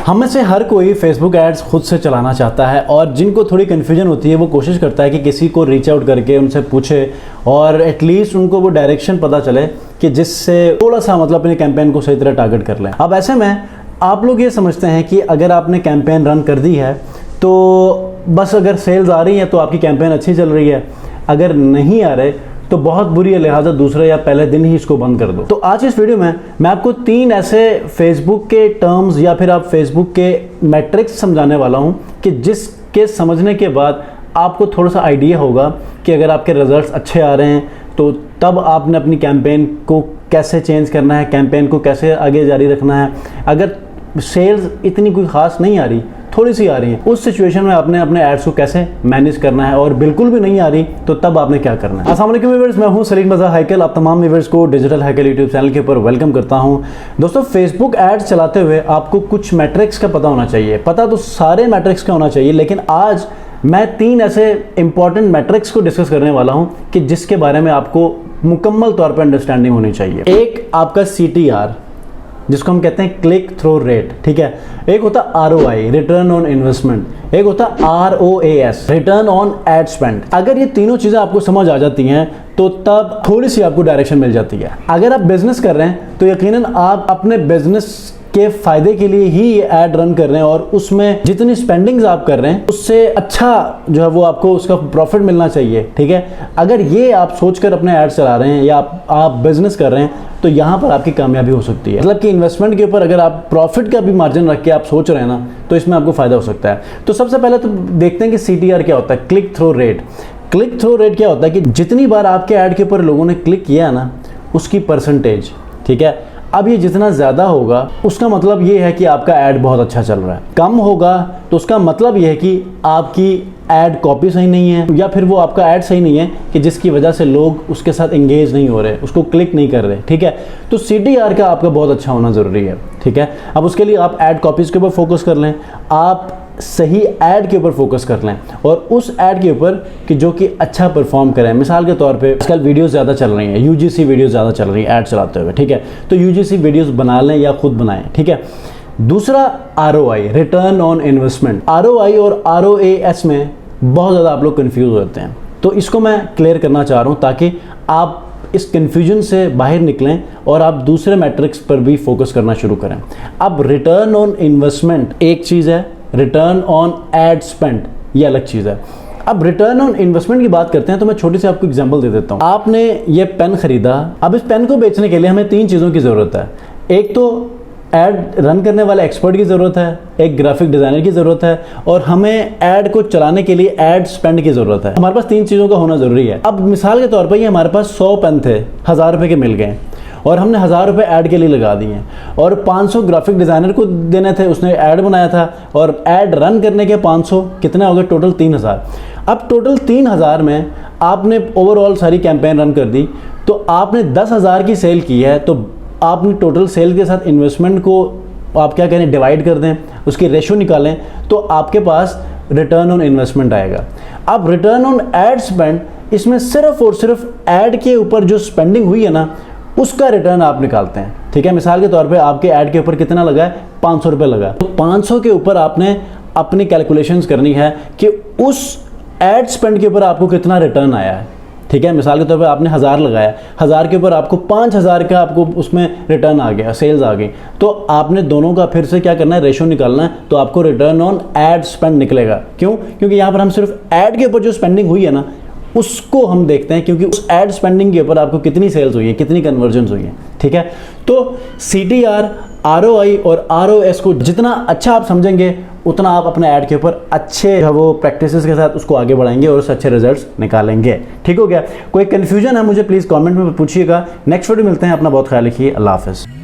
हम में से हर कोई फेसबुक एड्स खुद से चलाना चाहता है और जिनको थोड़ी कन्फ्यूजन होती है वो कोशिश करता है कि किसी को रीच आउट करके उनसे पूछे और एटलीस्ट उनको वो डायरेक्शन पता चले कि जिससे थोड़ा सा मतलब अपने कैंपेन को सही तरह टारगेट कर लें। अब ऐसे में आप लोग ये समझते हैं कि अगर आपने कैंपेन रन कर दी है तो बस अगर सेल्स आ रही हैं तो आपकी कैंपेन अच्छी चल रही है, अगर नहीं आ रहे तो बहुत बुरी है, लिहाजा दूसरे या पहले दिन ही इसको बंद कर दो। तो आज इस वीडियो में मैं आपको 3 ऐसे फेसबुक के टर्म्स या फिर आप फेसबुक के मैट्रिक्स समझाने वाला हूं कि जिसके समझने के बाद आपको थोड़ा सा आइडिया होगा कि अगर आपके रिजल्ट्स अच्छे आ रहे हैं तो तब आपने अपनी कैंपेन को कैसे चेंज करना है, कैंपेन को कैसे आगे जारी रखना है। अगर सेल्स इतनी कोई ख़ास नहीं आ रही, थोड़ी सी आ रही है, उस सिचुएशन में आपने अपने एड्स को कैसे मैनेज करना है और बिल्कुल भी नहीं आ रही तो तब आपने क्या करना है। अस्सलाम वालेकुम व्यूअर्स, मैं हूं सलीम रज़ा हैकल। आप तमाम व्यूअर्स को डिजिटल हैकल यूट्यूब चैनल के ऊपर वेलकम करता हूं। दोस्तों, फेसबुक एड्स चलाते हुए आपको कुछ मैट्रिक्स का पता होना चाहिए। पता तो सारे मैट्रिक्स का होना चाहिए, लेकिन आज मैं 3 ऐसे इंपॉर्टेंट मैट्रिक्स को डिस्कस करने वाला हूं कि जिसके बारे में आपको मुकम्मल तौर पर अंडरस्टैंडिंग होनी चाहिए। एक आपका CTR, जिसको हम कहते हैं क्लिक थ्रू रेट, ठीक है। एक होता ROI, रिटर्न ऑन इन्वेस्टमेंट। एक होता ROAS, return on ad spend. अगर ये तीनों चीज़ें आपको समझ आ जाती हैं तो तब थोड़ी सी आपको डायरेक्शन मिल जाती है। अगर आप बिजनेस कर रहे हैं तो यकीनन आप अपने बिजनेस के फायदे के लिए ही ये ऐड रन कर रहे हैं और उसमें जितनी स्पेंडिंग्स आप कर रहे हैं उससे अच्छा जो है वो आपको उसका प्रॉफिट मिलना चाहिए, ठीक है। अगर ये आप सोचकर अपने ऐड चला रहे हैं या आप बिजनेस कर रहे हैं तो यहाँ पर आपकी कामयाबी हो सकती है। मतलब कि इन्वेस्टमेंट के ऊपर अगर आप प्रॉफिट का भी मार्जिन रख के आप सोच रहे हैं ना तो इसमें आपको फायदा हो सकता है। तो सबसे पहले तो देखते हैं कि CTR क्या होता है, click through rate. Click through rate क्या होता है कि जितनी बार आपके ऐड के ऊपर लोगों ने क्लिक किया ना उसकी परसेंटेज, ठीक है। अब ये जितना ज़्यादा होगा उसका मतलब ये है कि आपका ऐड बहुत अच्छा चल रहा है। कम होगा तो उसका मतलब ये है कि आपकी ऐड कॉपी सही नहीं है या फिर वो आपका ऐड सही नहीं है कि जिसकी वजह से लोग उसके साथ एंगेज नहीं हो रहे, उसको क्लिक नहीं कर रहे, ठीक है। तो CTR का आपका बहुत अच्छा होना ज़रूरी है, ठीक है। अब उसके लिए आप ऐड कॉपीज़ के ऊपर फोकस कर लें, आप सही ऐड के ऊपर फोकस कर लें और उस ऐड के ऊपर कि जो कि अच्छा परफॉर्म करें। मिसाल के तौर पे आजकल वीडियोस ज़्यादा चल रही हैं, UGC वीडियोस ज़्यादा चल रही हैं ऐड चलाते हुए, ठीक है। तो UGC वीडियोस बना लें या खुद बनाएं, ठीक है। दूसरा ROI, return on investment. ROI और ROAS में बहुत ज़्यादा आप लोग कन्फ्यूज़ होते हैं, तो इसको मैं क्लियर करना चाह रहा हूँ ताकि आप इस कन्फ्यूजन से बाहर निकलें और आप दूसरे मैट्रिक्स पर भी फोकस करना शुरू करें। अब रिटर्न ऑन इन्वेस्टमेंट एक चीज़ है, रिटर्न ऑन एड स्पेंड ये अलग चीज़ है। अब रिटर्न ऑन इन्वेस्टमेंट की बात करते हैं तो मैं छोटी सी आपको एग्जांपल दे देता हूँ। आपने ये पेन खरीदा, अब इस पेन को बेचने के लिए हमें 3 चीज़ों की ज़रूरत है। एक तो ऐड रन करने वाले एक्सपर्ट की ज़रूरत है, एक ग्राफिक डिज़ाइनर की ज़रूरत है और हमें ऐड को चलाने के लिए ऐड स्पेंड की ज़रूरत है। हमारे पास 3 चीज़ों का होना ज़रूरी है। अब मिसाल के तौर पर ये हमारे पास 100 पेन थे, 1000 रुपये के मिल गए और हमने 1000 रुपये ऐड के लिए लगा दिए और 500 ग्राफिक डिज़ाइनर को देने थे, उसने ऐड बनाया था और ऐड रन करने के 500 कितने हो गए, टोटल 3000। अब टोटल 3000 में आपने ओवरऑल सारी कैंपेन रन कर दी तो आपने 10,000 की सेल की है, तो आपने टोटल सेल के साथ इन्वेस्टमेंट को आप क्या करें, डिवाइड कर दें, उसकी रेशो निकालें तो आपके पास रिटर्न ऑन इन्वेस्टमेंट आएगा। अब रिटर्न ऑन एड स्पेंड, इसमें सिर्फ और सिर्फ ऐड के ऊपर जो स्पेंडिंग हुई है ना उसका रिटर्न आप निकालते हैं, ठीक है। मिसाल के तौर पे आपके ऐड के ऊपर कितना लगा है, 500 रुपये लगा, तो 500 के ऊपर आपने अपनी कैलकुलेशंस करनी है कि उस ऐड स्पेंड के ऊपर आपको कितना रिटर्न आया है, ठीक है। मिसाल के तौर पे आपने 1000 लगाया, 1000 के ऊपर आपको 5000 का आपको उसमें रिटर्न आ गया, सेल्स आ गई, तो आपने दोनों का फिर से क्या करना है, रेशो निकालना है, तो आपको रिटर्न ऑन एड स्पेंड निकलेगा। क्यों? क्योंकि यहाँ पर हम सिर्फ ऐड के ऊपर जो स्पेंडिंग हुई है ना उसको हम देखते हैं, क्योंकि उस एड स्पेंडिंग के ऊपर आपको कितनी सेल्स हुई है, कितनी कन्वर्जन्स हुई है, ठीक है। तो CTR, ROI और ROS को जितना अच्छा आप समझेंगे उतना आप अपने ऐड के ऊपर अच्छे वो प्रैक्टिसेस के साथ उसको आगे बढ़ाएंगे और उससे अच्छे रिजल्ट्स निकालेंगे। ठीक हो गया? कोई कन्फ्यूजन है मुझे प्लीज़ कमेंट में पूछिएगा। नेक्स्ट वीडियो मिलते हैं, अपना बहुत ख्याल रखिए। अल्लाह हाफ़िज़।